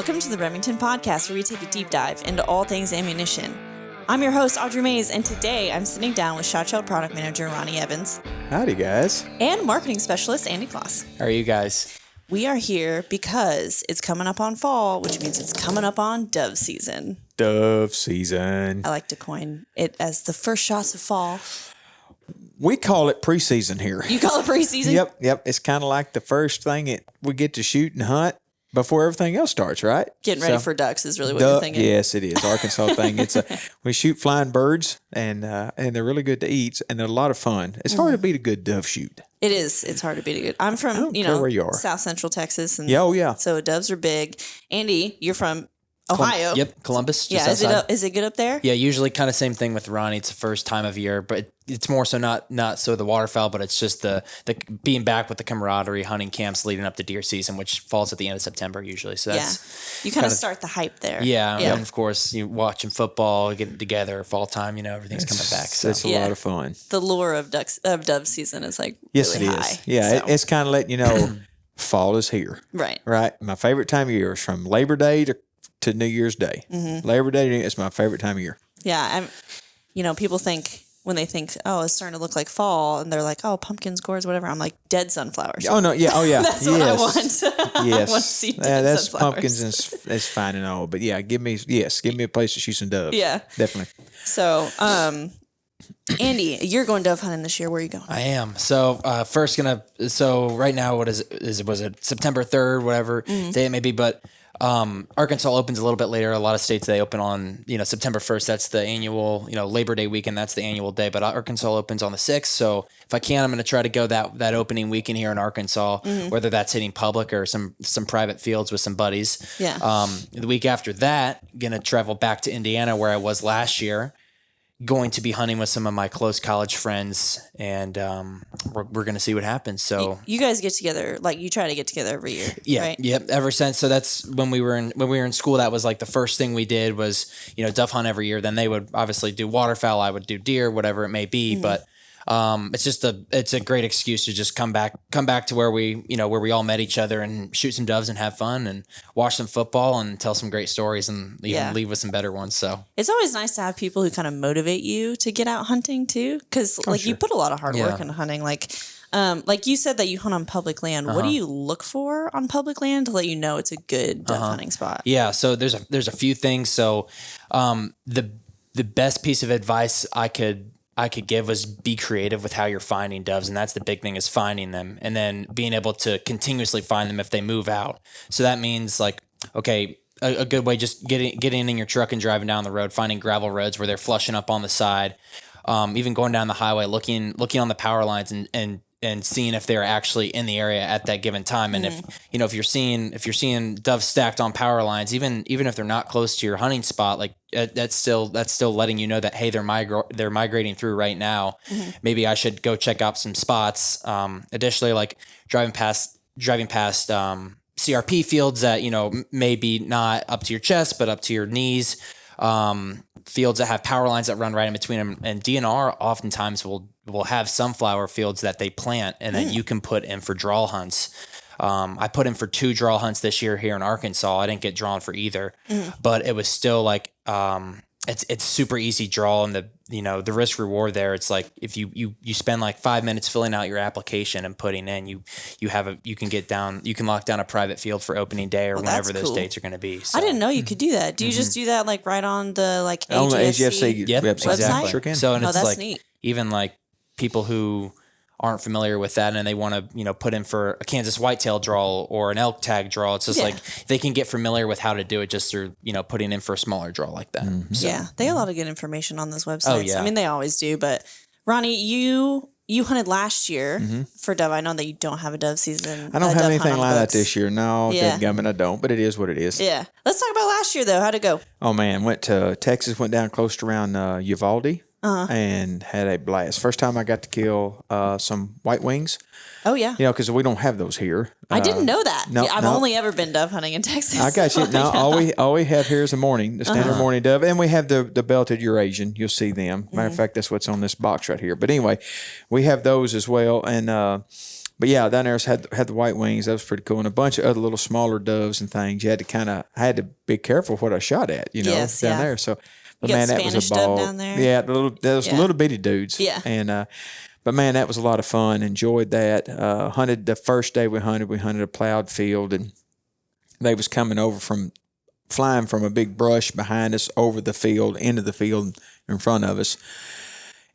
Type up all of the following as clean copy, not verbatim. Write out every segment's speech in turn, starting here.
Welcome to the Remington Podcast, where we take a deep dive into all things ammunition. I'm your host, Audrey Mays, and today I'm sitting down with Shot Shell Product Manager Ronnie Evans. Howdy, guys. And Marketing Specialist Andy Kloss. How are you guys? We are here because it's coming up on fall, which means it's coming up on dove season. Dove season. I like to coin it as the first shots of fall. We call it preseason here. You call it preseason? Yep. It's kind of like the first thing we get to shoot and hunt before everything else starts, right? Getting ready for ducks is really what you're thinking. Yes, it is. Arkansas thing. We shoot flying birds, and they're really good to eat, and they're a lot of fun. It's hard to beat a good dove shoot. It is. It's hard to beat a good. I'm from where you are. South Central Texas, and yeah. So doves are big. Andy, you're from Ohio. Yep, Columbus. Just outside. Is it good up there? Yeah, usually kind of same thing with Ronnie. It's the first time of year, but it's more so not so the waterfowl, but it's just the being back with the camaraderie, hunting camps leading up to deer season, which falls at the end of September usually. So that's you kind of start the hype there. Yeah, and of course you watching football, getting together, fall time. Everything's coming back. So it's a lot of fun. The lure of dove season is really it high. Is. Yeah, so. It's kind of letting you know fall is here. Right. My favorite time of year is from Labor Day to New Year's Day. Mm-hmm. Labor Day is my favorite time of year. Yeah, people think when they think, oh, it's starting to look like fall, and they're like, oh, pumpkins, gourds, whatever. I'm like, dead sunflowers. Oh no, yeah, That's what I want. Yes, I want to see dead that's sunflowers. pumpkins is fine and all, but yeah, give me a place to shoot some doves. Yeah, definitely. So, Andy, you're going dove hunting this year. Where are you going? I am. So right now, was it September 3rd, whatever day it may be, but Arkansas opens a little bit later. A lot of states, they open on, September 1st. That's the annual, Labor Day weekend. That's the annual day, but Arkansas opens on the 6th. So if I can, I'm going to try to go that opening weekend here in Arkansas, whether that's hitting public or some private fields with some buddies. Yeah. The week after that, going to travel back to Indiana where I was last year, going to be hunting with some of my close college friends, and we're going to see what happens. So you guys get together, like you try to get together every year. Yeah. Right? Yep. Ever since. So that's when we were in school, that was like the first thing we did was, dove hunt every year. Then they would obviously do waterfowl. I would do deer, whatever it may be. But it's a great excuse to just come back to where we all met each other and shoot some doves and have fun and watch some football and tell some great stories and even leave with some better ones. So it's always nice to have people who kind of motivate you to get out hunting too. Cause you put a lot of hard work into hunting. Like you said that you hunt on public land. What do you look for on public land to let you know it's a good dove hunting spot? Yeah. So there's a few things. So, the best piece of advice I could give was be creative with how you're finding doves. And that's the big thing, is finding them and then being able to continuously find them if they move out. So that means a good way, just getting in your truck and driving down the road, finding gravel roads where they're flushing up on the side, even going down the highway, looking on the power lines and seeing if they're actually in the area at that given time. And if you're seeing doves stacked on power lines, even if they're not close to your hunting spot, like that's still letting you know that, hey, they're migrating through right now. Maybe I should go check out some spots. Additionally, like driving past CRP fields that, maybe not up to your chest, but up to your knees. Fields that have power lines that run right in between them, and DNR oftentimes will have sunflower fields that they plant and that you can put in for draw hunts. I put in for 2 draw hunts this year here in Arkansas. I didn't get drawn for either, but it was still like, it's super easy draw, and the risk reward there. It's like if you spend like 5 minutes filling out your application and putting in, you can lock down a private field for opening day or whenever those dates are going to be. So. I didn't know you could do that. Do you just do that like right on the AGFC? On the AGFC website? Exactly. Sure can. So and it's that's like neat. Even like people who aren't familiar with that and they want to, put in for a Kansas whitetail draw or an elk tag draw. It's just like they can get familiar with how to do it just through, putting in for a smaller draw like that. So, yeah, they have a lot of good information on those websites. Oh, yeah. I mean, they always do. But Ronnie, you hunted last year for dove. I know that you don't have a dove season. I don't have anything like that this year. No, Yeah. I don't, but it is what it is. Yeah. Let's talk about last year, though. How'd it go? Oh, man. Went to Texas, went down close to around Uvalde. And had a blast. First time I got to kill some white wings. Oh, yeah. Because we don't have those here. I didn't know that. No, I've only ever been dove hunting in Texas. I got you. Now, all we have here is the standard morning dove. And we have the belted Eurasian. You'll see them. Matter of fact, that's what's on this box right here. But anyway, we have those as well. And But yeah, down there had the white wings. That was pretty cool, and a bunch of other little smaller doves and things. You had to I had to be careful what I shot at, down there. So, but man, that was a ball. Down there. Yeah, those little bitty dudes. Yeah, and but man, that was a lot of fun. Enjoyed that. Hunted the first day we hunted a plowed field, and they was coming over flying from a big brush behind us over the field into the field in front of us.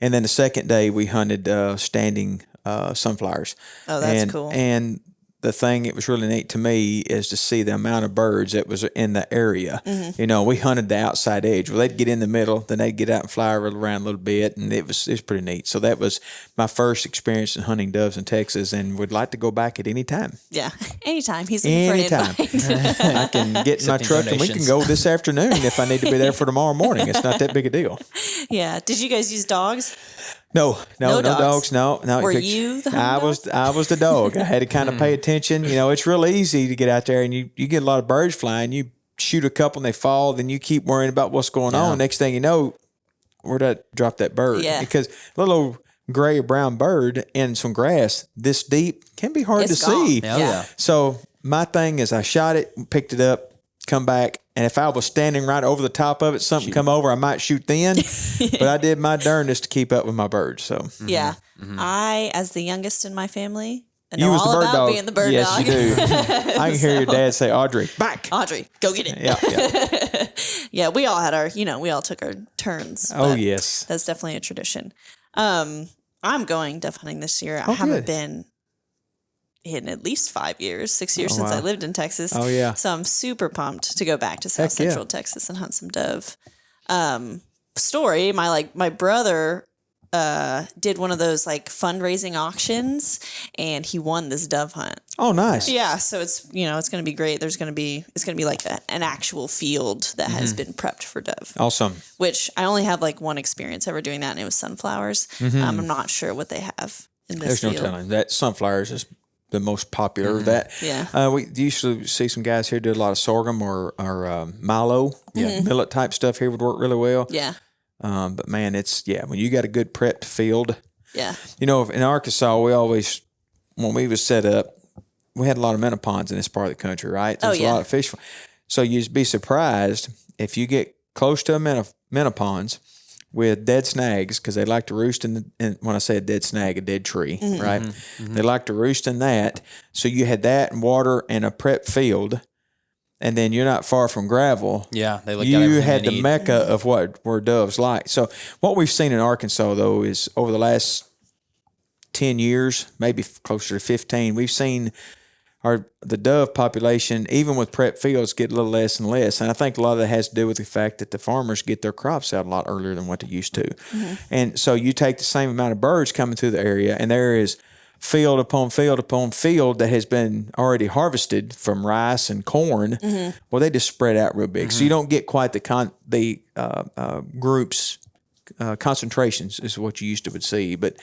And then the second day we hunted standing sunflowers. Oh, that's cool. And the thing that was really neat to me is to see the amount of birds that was in the area. Mm-hmm. We hunted the outside edge. Well, they'd get in the middle, then they'd get out and fly around a little bit, and it was pretty neat. So that was my first experience in hunting doves in Texas, and would like to go back at any time. Yeah, anytime. He's looking for an invite. I can get in my truck and we can go this afternoon if I need to be there for tomorrow morning. It's not that big a deal. Yeah. Did you guys use dogs? No dogs. No. Were you the I was the dog. I had to kind of pay attention. It's real easy to get out there and you get a lot of birds flying. You shoot a couple and they fall, then you keep worrying about what's going on. Next thing you know, where'd I drop that bird? Yeah. Because a little gray or brown bird in some grass this deep can be hard to see. Yeah. So my thing is I shot it, picked it up, come back, and if I was standing right over the top of it, something come over, I might shoot then. But I did my darndest to keep up with my birds. So yeah, I, as the youngest in my family, you was all the bird about dog. being the bird yes, dog. Yes, you do. I can hear your dad say, "Audrey, back." Audrey, go get it. Yeah. Yeah, we all had we all took our turns. Oh yes, that's definitely a tradition. I'm going dove hunting this year. I haven't been in at least 6 years since I lived in Texas. Oh yeah. So I'm super pumped to go back to South Central Texas and hunt some dove. Story, my brother did one of those fundraising auctions and he won this dove hunt. Oh, nice. Yeah. So it's, it's going to be great. It's going to be like an actual field that has been prepped for dove. Awesome. Which I only have one experience ever doing that, and it was sunflowers. I'm not sure what they have in this field. There's no telling. That sunflowers is the most popular of that. Yeah. We usually see some guys here do a lot of sorghum or milo, millet type stuff here would work really well. Yeah. But man, when you got a good prepped field. Yeah. In Arkansas, when we was set up, we had a lot of menoponds in this part of the country, right? There's a lot of fish. So you'd be surprised if you get close to a menoponds with dead snags, because they like to roost in when I say a dead snag, a dead tree, right? Mm-hmm. They like to roost in that. So you had that and water and a prep field, and then you're not far from gravel. Yeah, they look. You had the mecca of where doves like. So what we've seen in Arkansas though is over the last 10 years, maybe closer to 15, we've seen the dove population, even with prep fields, get a little less and less. And I think a lot of that has to do with the fact that the farmers get their crops out a lot earlier than what they used to. Mm-hmm. And so you take the same amount of birds coming through the area, and there is field upon field upon field that has been already harvested from rice and corn. Mm-hmm. Well, they just spread out real big. Mm-hmm. So you don't get quite the groups, concentrations is what you used to would see. But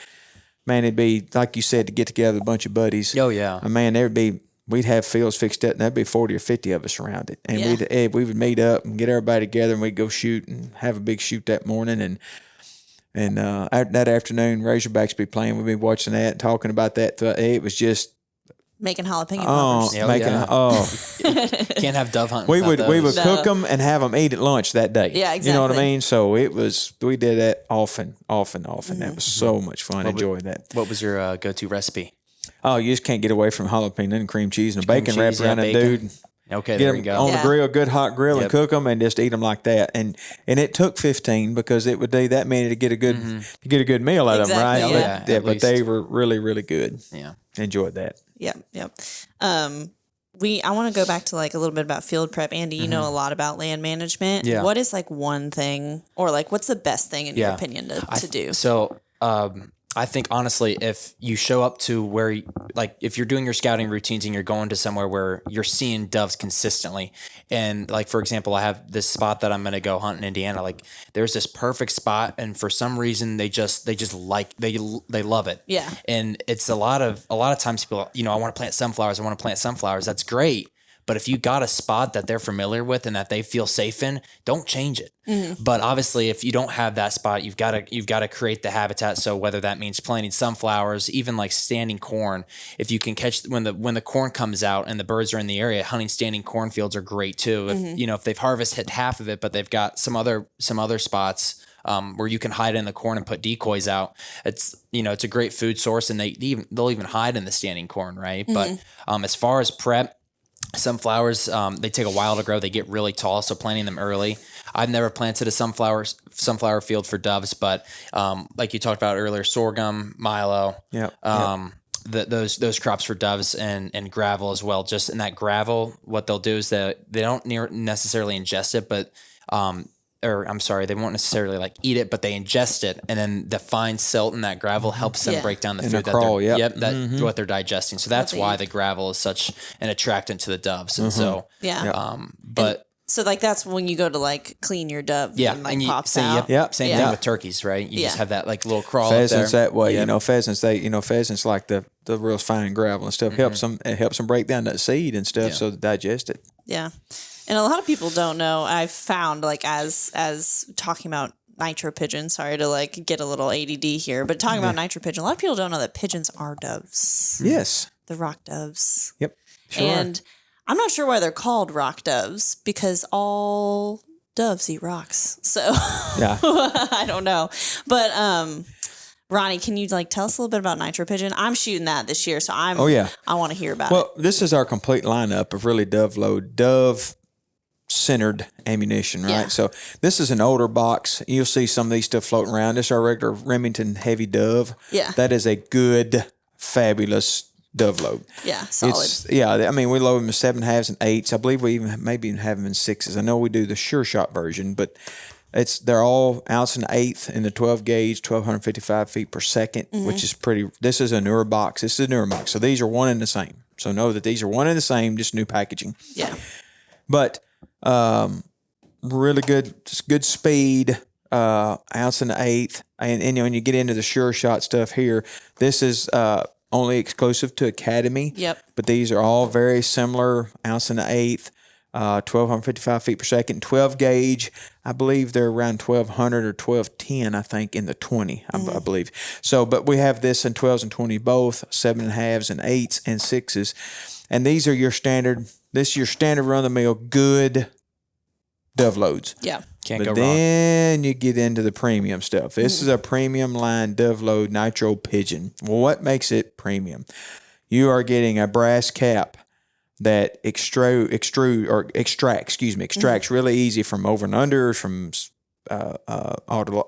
man, it'd be, like you said, to get together a bunch of buddies. Oh, yeah. Man, we'd have fields fixed up, and there'd be 40 or 50 of us around it. And we would meet up and get everybody together, and we'd go shoot and have a big shoot that morning. And that afternoon, Razorbacks be playing. We'd be watching that and talking about that. It was just making jalapeno poppers. Can't have dove hunting. We would cook them and have them eat at lunch that day. Yeah, exactly. You know what I mean? So we did that often. Mm-hmm. That was so much fun. I enjoyed that. What was your go-to recipe? Oh, you just can't get away from jalapeno and cream cheese and bacon wrapped around that dude. Okay, there you go. On the grill, good hot grill, and cook them and just eat them like that. And it took 15 because it would take that many to get a good meal out of them, right? Yeah. But they were really, really good. Yeah, enjoyed that. Yep. I want to go back to a little bit about field prep. Andy, you know a lot about land management. Yeah. What is one thing, or what's the best thing in your opinion to do? So, I think honestly, if you show up to where, if you're doing your scouting routines and you're going to somewhere where you're seeing doves consistently, and for example, I have this spot that I'm going to go hunt in Indiana. There's this perfect spot, and for some reason they love it. Yeah. And it's a lot of times people, I want to plant sunflowers. That's great. But if you got a spot that they're familiar with and that they feel safe in, don't change it. But obviously, if you don't have that spot, you've got to create the habitat. So whether that means planting sunflowers, even like standing corn, if you can catch when the corn comes out and the birds are in the area, hunting standing cornfields are great too. If if they've harvested half of it, but they've got some other spots where you can hide in the corn and put decoys out. It's it's a great food source, and they'll even hide in the standing corn, right? But as far as prep, sunflowers, they take a while to grow. They get really tall, so planting them early. I've never planted a sunflower field for doves, but like you talked about earlier, sorghum, milo, those crops for doves and gravel as well. Just in that gravel, what they'll do is that they don't necessarily ingest it, but they won't necessarily like eat it, but they ingest it, and then the fine silt in that gravel helps them break down the food what they're digesting. So that's why the gravel is such an attractant to the doves. And so so like that's when you go to like clean your dove. Yeah, and pops out. Same thing with turkeys, right? You just have that like little crawl. Pheasants up there. that way, pheasants pheasants like the real fine gravel and stuff helps them. It helps them break down that seed and stuff so they digest it. Yeah. And a lot of people don't know. I've found like as talking about nitro pigeon. Sorry to like get a little ADD here, but talking about nitro pigeon, a lot of people don't know that pigeons are doves. Yes, the rock doves. Yep, sure. And I'm not sure why they're called rock doves because all doves eat rocks. So I don't know, but Ronnie, can you like tell us a little bit about nitro pigeon? I'm shooting that this year, so I want to hear about it. Well, this is our complete lineup of really dove-centered ammunition, right? Yeah. So this is an older box. You'll see some of these stuff floating around. This is our regular Remington heavy dove. Yeah. That is a good, fabulous dove load. Yeah, solid. I mean, we load them in 7.5s and 8s. I believe we maybe even have them in 6s. I know we do the Sure Shot version, but they're all ounce and eighth in the 12 gauge, 1,255 feet per second, which is pretty. This is a newer box. This is a newer box. So these are one and the same. So know that these are one and the same, just new packaging. Yeah. But really good speed, ounce and eighth. And when you get into the Sure Shot stuff here, this is only exclusive to Academy. Yep. But these are all very similar, ounce and eighth. 1,255 feet per second, 12 gauge. I believe they're around 1,200 or 1,210, I think, in the 20, I believe. So, but we have this in 12s and 20 both, 7.5s and 8s and 6s. And these are your standard, this is your standard run-of-the-mill good dove loads. Yeah. Can't go wrong. Then you get into the premium stuff. This is a premium line dove load nitro pigeon. Well, what makes it premium? You are getting a brass cap that extracts really easy from over and unders, from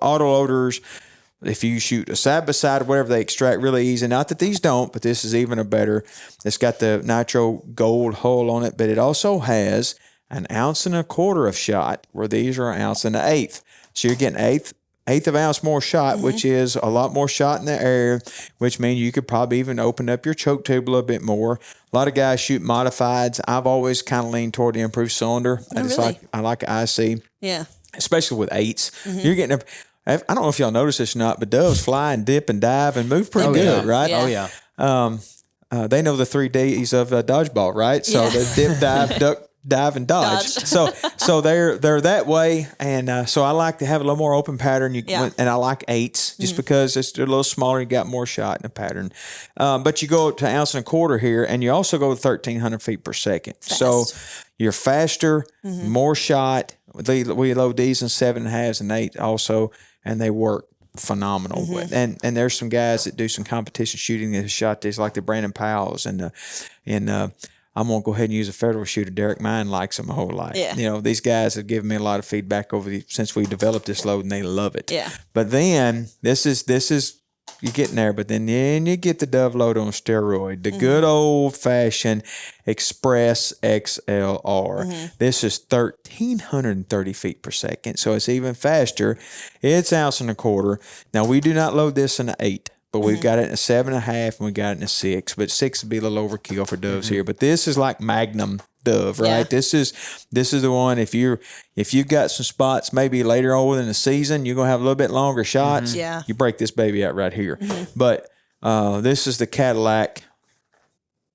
auto loaders. If you shoot a side by side or whatever, they extract really easy. Not that these don't, but this is even a better. It's got the nitro gold hull on it, but it also has an 1.25 ounces of shot, where these are 1.1 ounces. So you're getting eighth of ounce more shot, which is a lot more shot in the air, which means you could probably even open up your choke tube a little bit more. A lot of guys shoot modifieds. I've always kind of leaned toward the improved cylinder. I like IC. Yeah. Especially with 8s. You're getting I don't know if y'all notice this or not, but doves fly and dip and dive and move pretty good, right? Yeah. Oh, yeah. They know the 3 Ds of dodgeball, right? So the dip, dive, duck, dive, and dodge. So they're that way, and so I like to have a little more open pattern. And I like 8s just because they're a little smaller. You got more shot in the pattern. But you go to 1.25 ounces here, and you also go to 1,300 feet per second. Fast. So you're faster, more shot. We load these in 7.5s and 8 also, and they work phenomenal. And there's some guys that do some competition shooting that have shot these, like the Brandon Powells and I'm going to go ahead and use a federal shooter. Derek Mine likes them a whole lot. Yeah. These guys have given me a lot of feedback since we developed this load, and they love it. Yeah. But then this is you're getting there, but then you get the dove load on steroid, the good old fashioned Express XLR. This is 1,330 feet per second, so it's even faster. It's 1.25 ounces. Now we do not load this in an 8. But we've got it in a 7.5 and we got it in a 6. But 6 would be a little overkill for doves here. But this is like Magnum dove, right? Yeah. This is the one. If you've got some spots maybe later on in the season, you're gonna have a little bit longer shots. Yeah. You break this baby out right here. But this is the Cadillac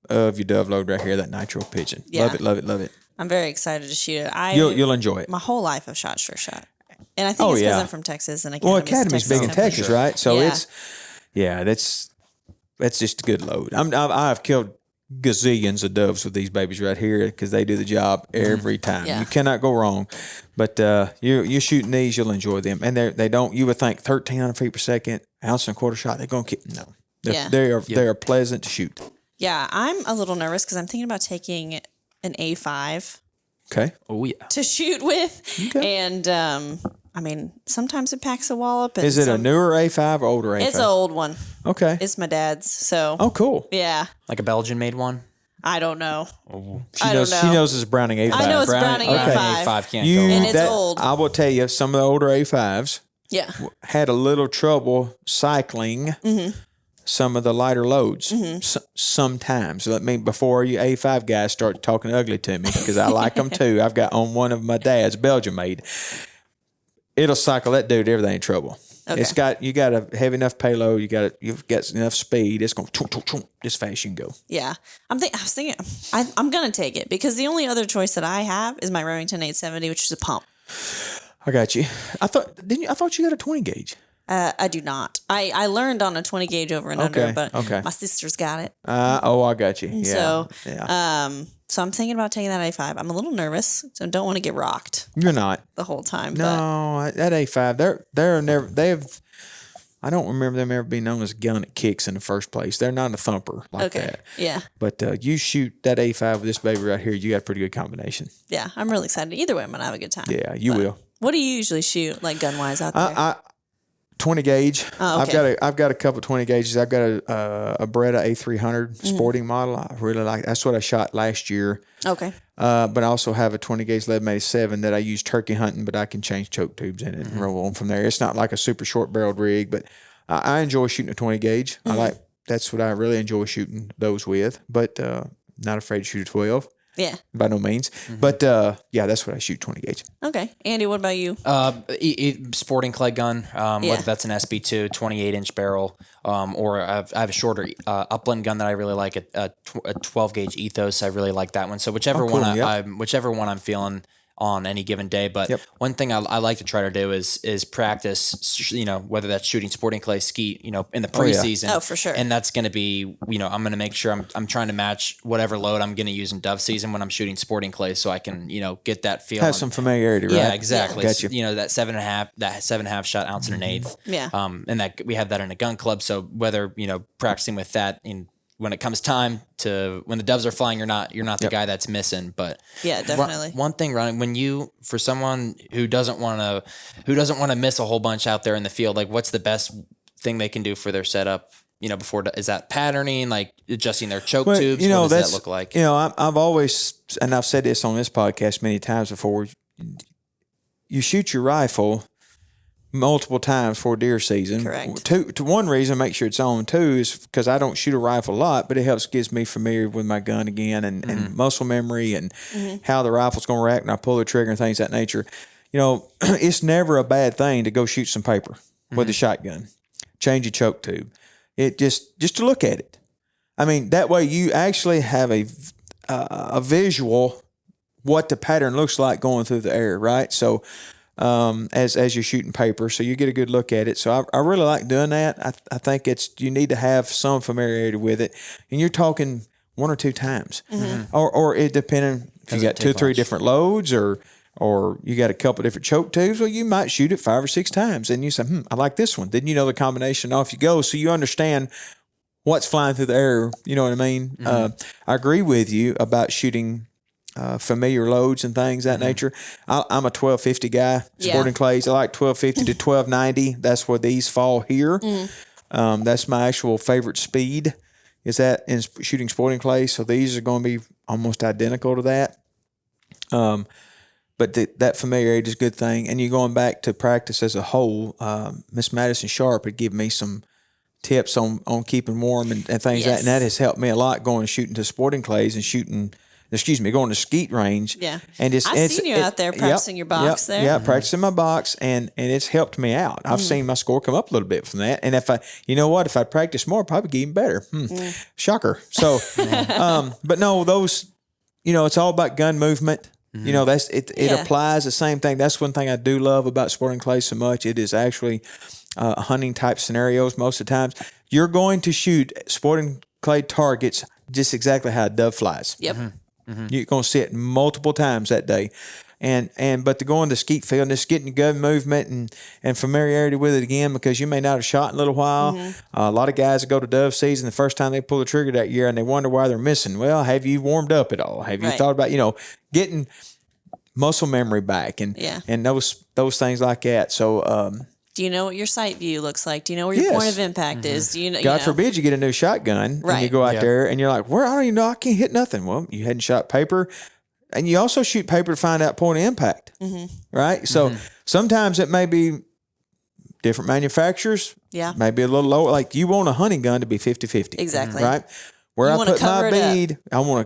of your dove load right here, that nitro pigeon. Yeah. Love it, love it, love it. I'm very excited to shoot it. You'll enjoy it. My whole life I've shot sure shot. And I think it's because I'm from Texas and Academy's big in Texas, right? So yeah. that's just a good load. I've killed gazillions of doves with these babies right here because they do the job every time. Yeah. You cannot go wrong. But you're shooting these, you'll enjoy them. And they don't. You would think 1,300 feet per second, ounce and a quarter shot. They're going to keep they are pleasant to shoot. Yeah, I'm a little nervous because I'm thinking about taking an A5. Okay. Oh yeah. To shoot with, and I mean sometimes it packs a wallop. And is it a newer A5 or older A5? It's an old one. Okay. It's my dad's. So. Oh, cool. Yeah. Like a Belgian made one. I don't know. She knows it's a Browning A5. I know it's Browning A5. A5 can't go wrong. And it's old. I will tell you, some of the older A5s had a little trouble cycling some of the lighter loads sometimes. Let me, before you A5 guys start talking ugly to me, because I like them too. I've got on one of my dad's, Belgian made. It'll cycle that dude, everything in trouble. Okay. You got a heavy enough payload. You've got enough speed. It's going as fast as you can go. Yeah, I was thinking I'm gonna take it because the only other choice that I have is my Remington 870, which is a pump. I got you. I thought you got a 20 gauge. I do not. I learned on a 20 gauge over and under, but my sister's got it. I got you. Yeah. So I'm thinking about taking that A5. I'm a little nervous, so I don't want to get rocked. You're not the whole time. No, that A5. They're never. I don't remember them ever being known as a gun that kicks in the first place. They're not a thumper like that. Yeah. But you shoot that A5 with this baby right here, you got a pretty good combination. Yeah, I'm really excited. Either way, I'm gonna have a good time. Yeah, you will. What do you usually shoot, like gun wise, out there? 20 gauge. Oh, okay. I've got a couple 20 gauges. I've got a Beretta A300 sporting model. I really like. That's what I shot last year. Okay. But I also have a 20 gauge 1187 that I use turkey hunting, but I can change choke tubes in it and roll on from there. It's not like a super short barreled rig, but I enjoy shooting a 20 gauge. That's what I really enjoy shooting those with, but not afraid to shoot a 12. Yeah. By no means. But that's what I shoot, 20 gauge. Okay. Andy, what about you? Sporting clay gun, whether that's an SB2, 28-inch barrel, or I have a shorter upland gun that I really like, a 12 gauge Ethos. I really like that one. So whichever one I'm feeling on any given day. But one thing I like to try to do is practice, whether that's shooting sporting clay, skeet, in the preseason. Oh, for sure. And that's going to be, I'm going to make sure I'm trying to match whatever load I'm going to use in dove season when I'm shooting sporting clay, so I can, get that feel. Have some familiarity, right? Yeah, exactly. Got you. That 7.5 shot, ounce and an eighth. Yeah. And that we have that in a gun club. So whether, practicing with that when it comes time to when the doves are flying, you're not the guy that's missing. But yeah, definitely. One thing, Ron, for someone who doesn't want to miss a whole bunch out there in the field, like what's the best thing they can do for their setup? Before, is that patterning, like adjusting their choke tubes? What does that look like? I've always, and I've said this on this podcast many times before. You shoot your rifle multiple times for deer season. Correct. To one reason, make sure it's on. Two is because I don't shoot a rifle a lot, but it gets me familiar with my gun again and muscle memory and how the rifle's going to react when I pull the trigger and things of that nature. It's never a bad thing to go shoot some paper with a shotgun. Change your choke tube. It just to look at it. I mean, that way you actually have a visual what the pattern looks like going through the air, right? So as you're shooting paper, so you get a good look at it. So I really like doing that. I think you need to have some familiarity with it, and you're talking one or two times, or it depending if you got 2 or 3 different loads, or you got a couple different choke tubes. Well, you might shoot it 5 or 6 times, and you say, I like this one. Then the combination. Off you go, so you understand what's flying through the air. You know what I mean? I agree with you about shooting familiar loads and things of that nature. I'm a 1250 guy, sporting clays. I like 1250 to 1290. That's where these fall here. That's my actual favorite speed, is that in shooting sporting clays. So these are going to be almost identical to that. But that familiarity is a good thing. And you're going back to practice as a whole. Miss Madison Sharp had given me some tips on keeping warm and things like that. And that has helped me a lot going shooting to sporting clays and shooting going to skeet range. Yeah. And I've seen you out there practicing your box there. Yeah, practicing my box, and it's helped me out. I've seen my score come up a little bit from that. And if I practice more, I'd probably get even better. Shocker. So, but no, those, it's all about gun movement. It applies the same thing. That's one thing I do love about sporting clay so much. It is actually hunting type scenarios most of the times. You're going to shoot sporting clay targets just exactly how a dove flies. Yep. You're going to see it multiple times that day. But to go on the skeet field and just getting gun movement and familiarity with it again, because you may not have shot in a little while. A lot of guys that go to dove season the first time they pull the trigger that year and they wonder why they're missing. Well, have you warmed up at all? Have you thought about, getting muscle memory back and those things like that. So, do you know what your sight view looks like? Do you know where your point of impact is? Do you know? God forbid you get a new shotgun and you go out there and you're like, "Where? I don't even know. I can't hit nothing." Well, you hadn't shot paper, and you also shoot paper to find out point of impact, right? So sometimes it may be different manufacturers. Yeah, maybe a little lower. Like you want a hunting gun to be 50-50. Exactly. Right. Where I put my bead,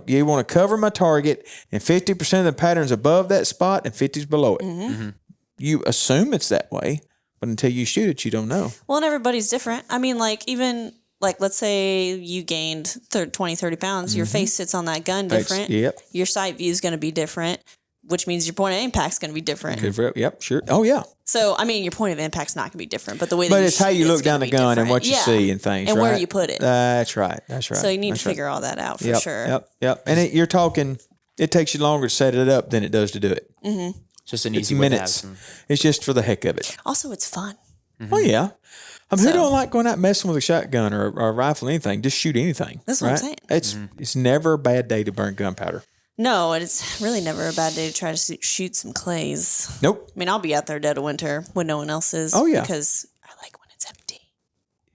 you want to cover my target, and 50% of the pattern's above that spot and 50's below it. You assume it's that way. But until you shoot it, you don't know. Well, and everybody's different. I mean, let's say you gained 20, 30 pounds. Your face sits on that gun different. Yep. Your sight view is going to be different, which means your point of impact is going to be different. Yep, sure. Oh, yeah. So, I mean, your point of impact's not going to be different, but the way that it's how you look down the gun and what you see and things, and right? where you put it. That's right. So you need to figure all that out for sure. Yep. And it takes you longer to set it up than it does to do it. Just an easy minutes. It's just for the heck of it. Also, it's fun. Oh, yeah. Who don't like going out messing with a shotgun or a rifle or anything? Just shoot anything. That's what I'm saying. It's never a bad day to burn gunpowder. No, and it's really never a bad day to try to shoot some clays. Nope. I mean, I'll be out there dead of winter when no one else is. Oh, yeah. Because I like when it's empty.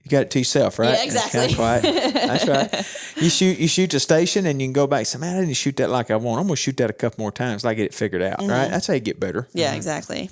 You got it to yourself, right? Yeah, exactly. It's kind of quiet. That's right. You shoot the station and you can go back and say, man, I didn't shoot that like I want. I'm going to shoot that a couple more times till I get it figured out, right? That's how you get better. Yeah, exactly.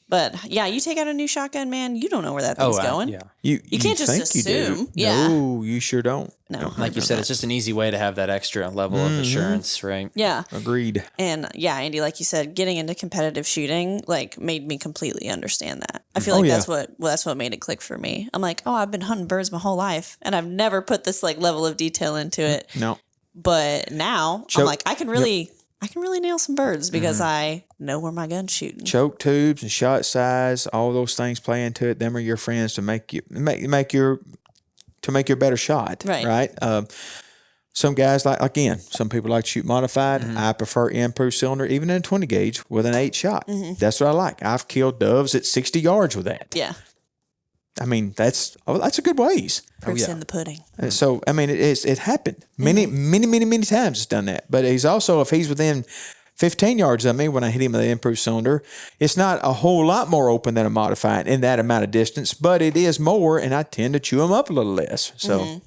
But yeah, you take out a new shotgun, man, you don't know where that thing's going. Yeah. You can't just assume. Yeah. No, you sure don't. No. Like you said, it's just an easy way to have that extra level of assurance, right? Yeah. Agreed. And yeah, Andy, like you said, getting into competitive shooting made me completely understand that. I feel like that's what made it click for me. I'm like, I've been hunting birds my whole life and I've never put this level of detail into it. No. But now I'm like, I can really nail some birds because I know where my gun's shooting. Choke tubes and shot size, all those things play into it. Them are your friends to make you a better shot. Right. Some guys some people like to shoot modified. I prefer improved cylinder, even in a 20 gauge with an 8 shot. That's what I like. I've killed doves at 60 yards with that. Yeah. I mean, that's a good ways. Proof's in the pudding. So, I mean, it happened many times. It's done that. But if he's within 15 yards of me when I hit him with an improved cylinder, it's not a whole lot more open than a modified in that amount of distance, but it is more, and I tend to chew him up a little less. So,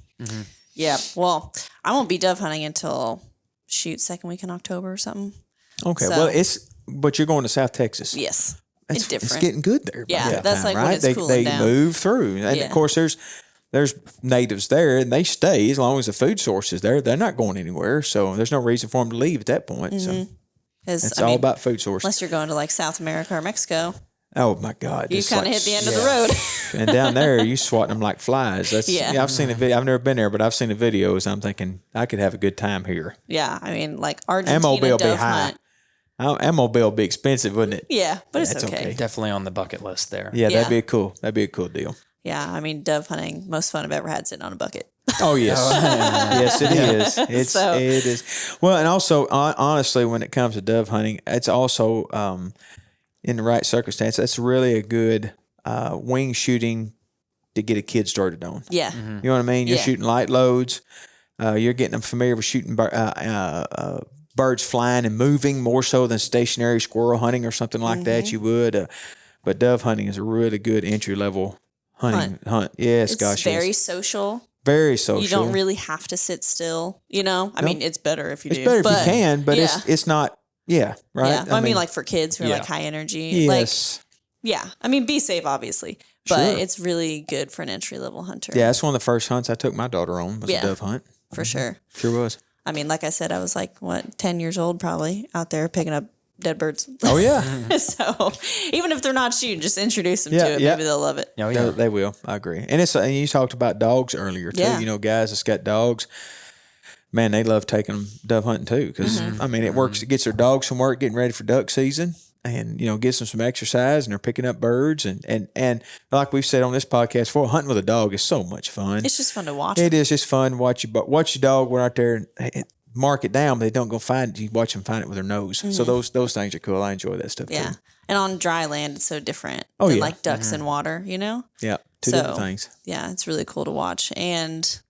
yeah. Well, I won't be dove hunting until second week in October or something. Okay. So, but you're going to South Texas. Yes. It's different. It's getting good there. Yeah, that's time, when right? it's cooling down. They move through. And of course, there's natives there, and they stay as long as the food source is there. They're not going anywhere, so there's no reason for them to leave at that point. So it's all about food source. Unless you're going to South America or Mexico. Oh my God! You kind of hit the end of the road. And down there, you swatting them like flies. I've seen a video. I've never been there, but I've seen the videos. I'm thinking I could have a good time here. Yeah, I mean, Argentina ammo bill dove be high. hunt. Ammo bill be expensive, wouldn't it? Yeah, but it's okay. Definitely on the bucket list there. Yeah, that'd be a cool deal. Yeah, I mean, dove hunting, most fun I've ever had sitting on a bucket. Oh yes, yes it is. It is. Well, and also honestly, when it comes to dove hunting, it's also in the right circumstance. That's really a good wing shooting to get a kid started on. Yeah, you know what I mean. You're shooting light loads. You're getting them familiar with shooting birds flying and moving more so than stationary squirrel hunting or something like that. You would, but dove hunting is a really good entry level hunt. Yes, it's very social. Very social. You don't really have to sit still. I mean, it's better if you do. It's better if you can, but it's not. Yeah, right. Yeah, I mean, for kids who are high energy. Yes. I mean, be safe, obviously, but it's really good for an entry level hunter. Yeah, that's one of the first hunts I took my daughter on was a dove hunt. For sure. Sure was. I mean, like I said, I was like, 10 years old probably out there picking up dead birds. Oh, yeah. So even if they're not shooting, just introduce them to it. Maybe they'll love it. Oh, yeah. They will. I agree. And you talked about dogs earlier, too. Yeah. Guys that's got dogs, man, they love taking them dove hunting, too. Because, I mean, it works. It gets their dogs from work getting ready for duck season. And, gives them some exercise, and they're picking up birds. And like we've said on this podcast before, hunting with a dog is so much fun. It's just fun to watch. It is just fun to watch your dog go out there and mark it down, but they don't go find it. You watch them find it with their nose. So those things are cool. I enjoy that stuff too. And on dry land, it's so different than like ducks in water, Yeah, two different things. Yeah, it's really cool to watch. And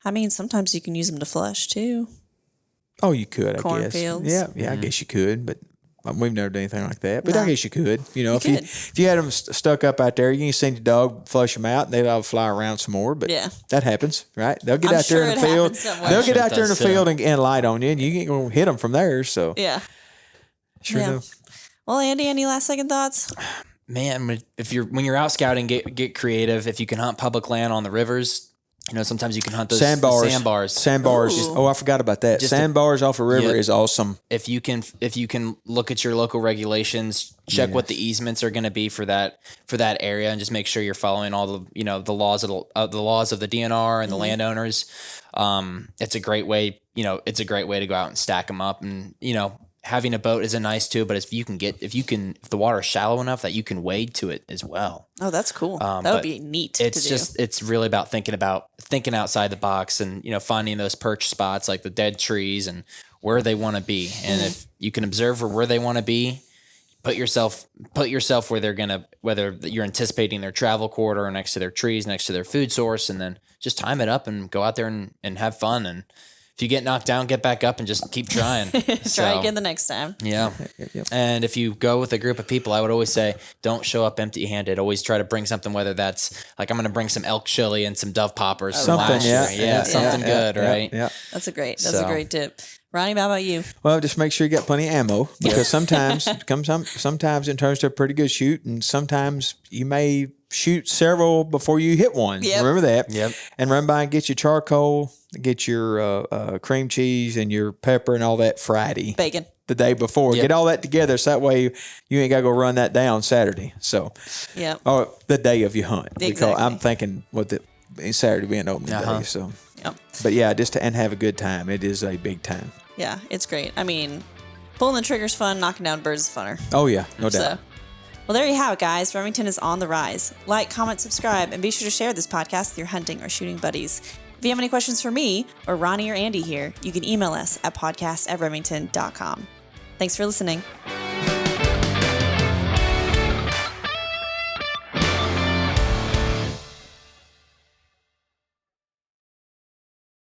I mean, sometimes you can use them to flush too. Oh, you could, I guess. Cornfields. Yeah, I guess you could, but we've never done anything like that. But I guess you could. If you had them stuck up out there, you can send your dog, flush them out, and they'll fly around some more. But that happens, right? They'll get out there in the field. They'll get out there in the field and light on you, and you ain't going to hit them from there. So sure do. Well, Andy, any last second thoughts? Man, when you're out scouting, get creative. If you can hunt public land on the rivers, sometimes you can hunt those sandbars. Sandbars. I forgot about that. Sandbars off a river is awesome. If you can look at your local regulations, check what the easements are going to be for that area, and just make sure you're following all the the laws of the DNR and the landowners. It's a great way. It's a great way to go out and stack them up, and having a boat is a nice too, but if the water is shallow enough that you can wade to it as well. Oh, that's cool. That would be neat. It's really about thinking outside the box, and finding those perch spots like the dead trees and where they want to be. And if you can observe where they want to be, put yourself where they're gonna, whether you're anticipating their travel corridor, next to their trees, next to their food source, and then just time it up and go out there and have fun. And if you get knocked down, get back up and just keep trying. Try again the next time. Yeah. And if you go with a group of people, I would always say, don't show up empty-handed. Always try to bring something, whether that's like, I'm going to bring some elk chili and some dove poppers. Something, something good, right? Yeah. That's a great tip. Ronnie, how about you? Well, just make sure you got plenty of ammo, because sometimes it turns to a pretty good shoot, and sometimes you may shoot several before you hit one. Yep. Remember that. Yep. And run by and get your charcoal, get your cream cheese and your pepper and all that Friday. Bacon. The day before. Get all that together, so that way you ain't got to go run that down Saturday. So, or the day of your hunt. Exactly. Because I'm thinking Saturday being opening day. So, but yeah, and have a good time. It is a big time. Yeah, it's great. I mean, pulling the trigger's fun, knocking down birds is funner. Oh, yeah, no doubt. Well, there you have it, guys. Remington is on the rise. Like, comment, subscribe, and be sure to share this podcast with your hunting or shooting buddies. If you have any questions for me or Ronnie or Andy here, you can email us at podcast@remington.com. Thanks for listening.